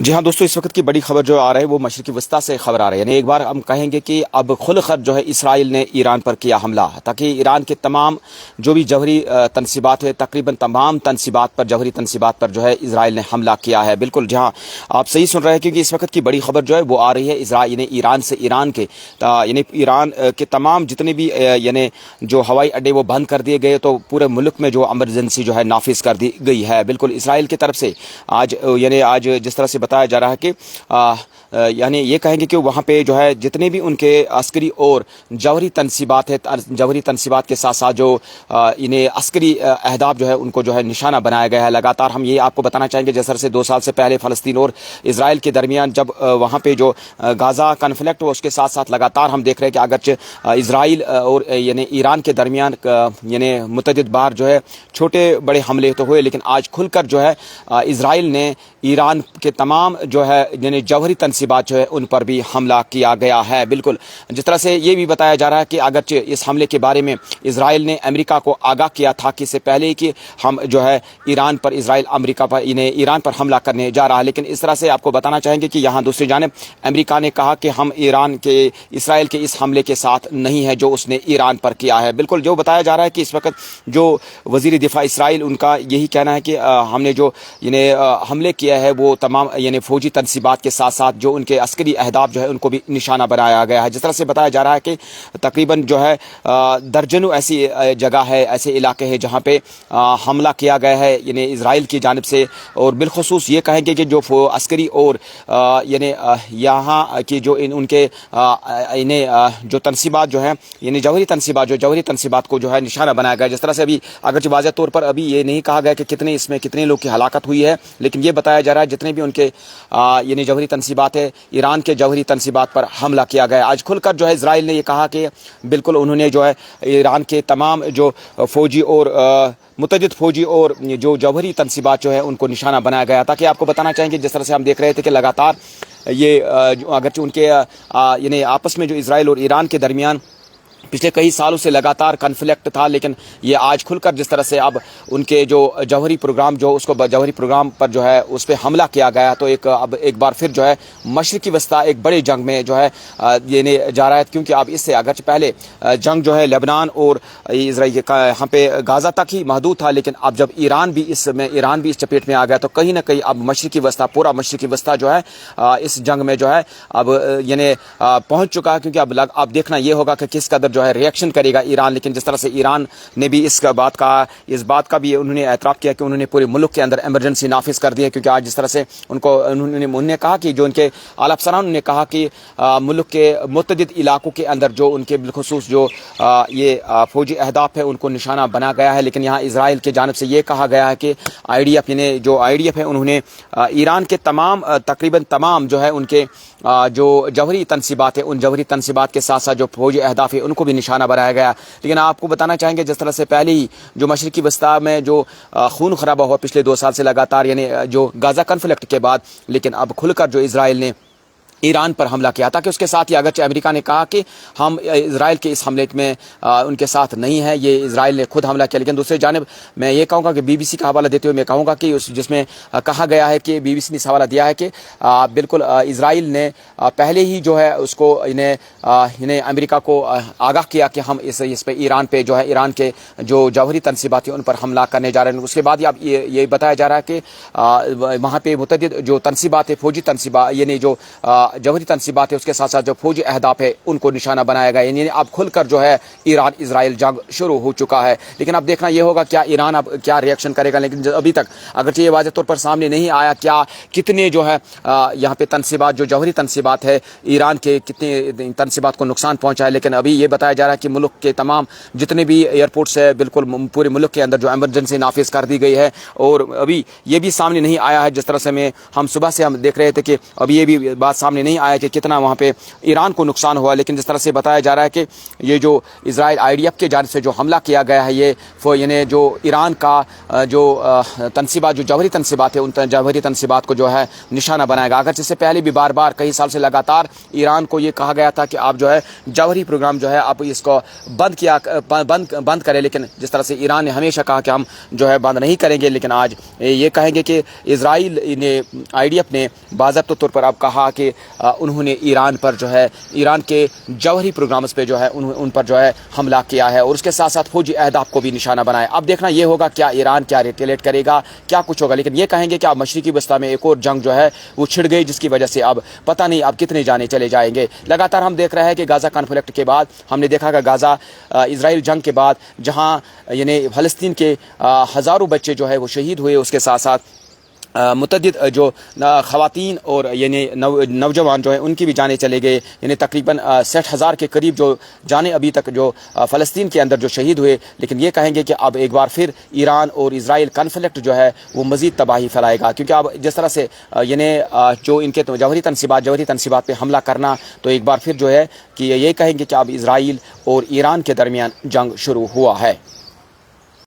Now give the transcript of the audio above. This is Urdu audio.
جی ہاں دوستو، اس وقت کی بڑی خبر جو آ رہا ہے وہ مشرقی وسطی سے خبر آ رہی ہے. یعنی ایک بار ہم کہیں گے کہ اب کھل کر جو ہے اسرائیل نے ایران پر کیا حملہ، تاکہ ایران کے تمام جو بھی جوہری تنصیبات ہے، تقریباً تمام تنصیبات پر، جوہری تنصیبات پر جو ہے اسرائیل نے حملہ کیا ہے. بالکل جہاں آپ صحیح سن رہے ہیں، کیونکہ اس وقت کی بڑی خبر جو ہے وہ آ رہی ہے یعنی ایران سے. یعنی ایران کے تمام جتنے بھی یعنی جو ہوائی اڈے وہ بند کر دیے گئے، تو پورے ملک میں جو ایمرجنسی جو ہے نافذ کر دی گئی ہے. بالکل اسرائیل کی طرف سے آج جس طرح سے بتایا جا رہا ہے کہ یعنی یہ کہیں گے کہ وہاں پہ جو ہے جتنے بھی ان کے عسکری اور جوہری تنصیبات ہے، جوہری تنصیبات کے ساتھ ساتھ جو انہیں عسکری اہداف جو ہے ان کو جو ہے نشانہ بنایا گیا ہے. لگاتار ہم یہ آپ کو بتانا چاہیں گے، جس طرح سے 2 سال سے پہلے فلسطین اور اسرائیل کے درمیان جب وہاں پہ جو غازہ کنفلکٹ ہو، اس کے ساتھ ساتھ لگاتار ہم دیکھ رہے ہیں کہ اگرچہ اسرائیل اور یعنی ایران کے درمیان یعنی متعدد بار جو ہے چھوٹے بڑے حملے تو ہوئے، لیکن آج کھل کر جو ہے اسرائیل نے ایران کے تمام جو ہے یعنی جوہری تنصیبات جو ہے ان پر بھی حملہ کیا گیا ہے. بالکل جس طرح سے یہ بھی بتایا جا رہا ہے کہ اگرچہ اس حملے کے بارے میں اسرائیل نے امریکہ کو آگاہ کیا تھا کہ اس سے پہلے ہی کہ ہم جو ہے ایران پر حملہ کرنے جا رہا ہے، لیکن اس طرح سے آپ کو بتانا چاہیں گے کہ یہاں دوسری جانب امریکہ نے کہا کہ ہم اسرائیل کے اس حملے کے ساتھ نہیں ہے جو اس نے ایران پر کیا ہے. بالکل جو بتایا جا رہا ہے کہ اس وقت جو وزیر دفاع اسرائیل، ان کا یہی کہنا ہے کہ ہم نے جو حملے کیا ہے وہ تمام یعنی فوجی تنصیبات کے ساتھ ساتھ جو ان کے عسکری اہداف جو ہے ان کو بھی نشانہ بنایا گیا ہے. جس طرح سے بتایا جا رہا ہے کہ تقریباً جو ہے درجنوں ایسی جگہ ہے، ایسے علاقے ہیں جہاں پہ حملہ کیا گیا ہے یعنی اسرائیل کی جانب سے. اور بالخصوص یہ کہیں گے کہ جو عسکری اور یعنی یہاں کی جو ان کے جو تنصیبات جو ہیں یعنی جوہری تنصیبات کو جو ہے نشانہ بنایا گیا. جس طرح سے ابھی اگرچہ واضح طور پر ابھی یہ نہیں کہا گیا کہ کتنے لوگ کی ہلاکت ہوئی ہے، لیکن یہ بتایا جا رہا ہے جتنے بھی ان کے یعنی جوہری تنصیبات ہے، ایران کے جوہری تنصیبات پر حملہ کیا گیا. آج کھل کر جو ہے اسرائیل نے یہ کہا کہ بالکل انہوں نے جو ہے ایران کے تمام جو فوجی اور متعدد فوجی اور جو جوہری تنصیبات جو ہے ان کو نشانہ بنایا گیا. تاکہ آپ کو بتانا چاہیں گے جس طرح سے ہم دیکھ رہے تھے کہ لگاتار یہ اگرچہ ان کے یعنی آپس میں جو اسرائیل اور ایران کے درمیان پچھلے کئی سالوں سے لگاتار کنفلکٹ تھا، لیکن یہ آج کھل کر جس طرح سے اب ان کے جو جوہری پروگرام جوہری پروگرام پر جو ہے اس پہ حملہ کیا گیا، تو اب ایک بار پھر جو ہے مشرقی وسطی ایک بڑے جنگ میں جو ہے یہ جا رہا ہے. کیونکہ اب اس سے اگرچہ پہلے جنگ جو ہے لبنان اور اسرائیل یہاں پہ غازہ تک ہی محدود تھا، لیکن اب جب ایران بھی اس چپیٹ میں آ گیا، تو کہیں نہ کہیں اب پورا مشرقی وسطی جو ہے اس جنگ میں جو ہے اب یعنی پہنچ چکا ہے. کیونکہ اب دیکھنا یہ ہوگا کہ کس قدر جو ہے ریئیکشن کرے گا ایران. لیکن جس طرح سے ایران نے بھی اس بات کا بھی انہوں نے اعتراف کیا کہ انہوں نے پورے ملک کے اندر ایمرجنسی نافذ کر دی ہے. کیونکہ آج جس طرح سے انہوں نے کہا کہ جو ان کے اعلیٰ افسران نے کہا کہ ملک کے متعدد علاقوں کے اندر جو ان کے بالخصوص جو یہ فوجی اہداف ہے ان کو نشانہ بنا گیا ہے. لیکن یہاں اسرائیل کی جانب سے یہ کہا گیا ہے کہ آئی ڈی ایف ہے، انہوں نے ایران کے تقریباً تمام جو ہے ان کے جو جوہری تنصیبات ہے، ان جوہری تنصیبات کے ساتھ ساتھ جو فوجی اہداف ہے ان کو بھی نشانہ بنایا گیا. لیکن آپ کو بتانا چاہیں گے جس طرح سے پہلے ہی جو مشرقی وسطی میں جو خون خرابہ ہوا پچھلے 2 سال سے لگاتار یعنی جو غازہ کنفلکٹ کے بعد، لیکن اب کھل کر جو اسرائیل نے ایران پر حملہ کیا. تاکہ اس کے ساتھ ہی اگرچہ امریکہ نے کہا کہ ہم اسرائیل کے اس حملے میں ان کے ساتھ نہیں ہیں، یہ اسرائیل نے خود حملہ کیا. لیکن دوسری جانب میں یہ کہوں گا کہ BBC کا حوالہ دیتے ہوئے میں کہوں گا کہ جس میں کہا گیا ہے کہ BBC نے اس حوالہ دیا ہے کہ بالکل اسرائیل نے پہلے ہی جو ہے اس کو انہیں امریکہ کو آگاہ کیا کہ ہم اس پہ ایران پہ جو ہے ایران کے جو جوہری تنصیبات ہیں ان پر حملہ کرنے جا رہے ہیں. اس کے بعد اب یہ بتایا جا رہا ہے کہ وہاں پہ متعدد جو تنصیبات ہے، فوجی تنصیبات یعنی جو جوہری تنصیبات ہے، اس کے ساتھ ساتھ جو فوجی اہداف ہے ان کو نشانہ بنایا گیا. یعنی اب کھل کر جو ہے ایران اسرائیل جنگ شروع ہو چکا ہے. لیکن اب دیکھنا یہ ہوگا کیا ایران اب کیا ریئیکشن کرے گا. لیکن ابھی تک اگرچہ یہ واضح طور پر سامنے نہیں آیا کتنے جو ہے یہاں پہ تنصیبات جو جوہری تنصیبات ہے ایران کے کتنے تنصیبات کو نقصان پہنچا ہے. لیکن ابھی یہ بتایا جا رہا ہے کہ ملک کے تمام جتنے بھی ایئرپورٹس ہے بالکل پورے ملک کے اندر جو ایمرجنسی نافذ کر دی گئی ہے. اور ابھی یہ بھی سامنے نہیں آیا ہے جس طرح سے ہم صبح سے دیکھ رہے تھے کہ ابھی یہ بھی بات سامنے سامنے نہیں آیا کہ کتنا وہاں پہ ایران کو نقصان ہوا، لیکن جس طرح سے بتایا جا رہا ہے کہ یہ جو اسرائیل IDF کے جانب سے جو حملہ کیا گیا ہے، یہ یعنی جو ایران کا جو تنصیبات، جو جوہری تنصیبات ہیں، ان جوہری تنصیبات کو جو ہے نشانہ بنائے گا۔ اگرچہ اس سے پہلے بھی بار بار کئی سال سے لگاتار ایران کو یہ کہا گیا تھا کہ آپ جو ہے جوہری پروگرام جو ہے آپ اس کو بند کریں، لیکن جس طرح سے ایران نے ہمیشہ کہا کہ ہم جو ہے بند نہیں کریں گے، لیکن آج یہ کہیں گے کہ اسرائیل نے IDF نے باضابطہ طور پر اب کہا کہ انہوں نے ایران پر جو ہے ایران کے جوہری پروگرامز پہ جو ہے ان پر جو ہے حملہ کیا ہے، اور اس کے ساتھ ساتھ فوجی اہداف کو بھی نشانہ بنایا۔ اب دیکھنا یہ ہوگا کیا ایران کیا ریٹیلیٹ کرے گا، کیا کچھ ہوگا، لیکن یہ کہیں گے کہ اب مشرقی وسطیٰ میں ایک اور جنگ جو ہے وہ چھڑ گئی، جس کی وجہ سے اب پتہ نہیں اب کتنے جانے چلے جائیں گے۔ لگاتار ہم دیکھ رہے ہیں کہ غزہ کانفلکٹ کے بعد ہم نے دیکھا کہ غزہ اسرائیل جنگ کے بعد جہاں یعنی فلسطین کے ہزاروں بچے جو ہے وہ شہید ہوئے، اس کے ساتھ ساتھ متعدد جو خواتین اور یعنی نوجوان جو ہیں ان کی بھی جانیں چلے گئے، یعنی تقریباً 60,000 کے قریب جو جانیں ابھی تک جو فلسطین کے اندر جو شہید ہوئے۔ لیکن یہ کہیں گے کہ اب ایک بار پھر ایران اور اسرائیل کنفلکٹ جو ہے وہ مزید تباہی پھیلائے گا، کیونکہ اب جس طرح سے یعنی جو ان کے جوہری تنصیبات پہ حملہ کرنا، تو ایک بار پھر جو ہے کہ یہ کہیں گے کہ اب اسرائیل اور ایران کے درمیان جنگ شروع ہوا ہے۔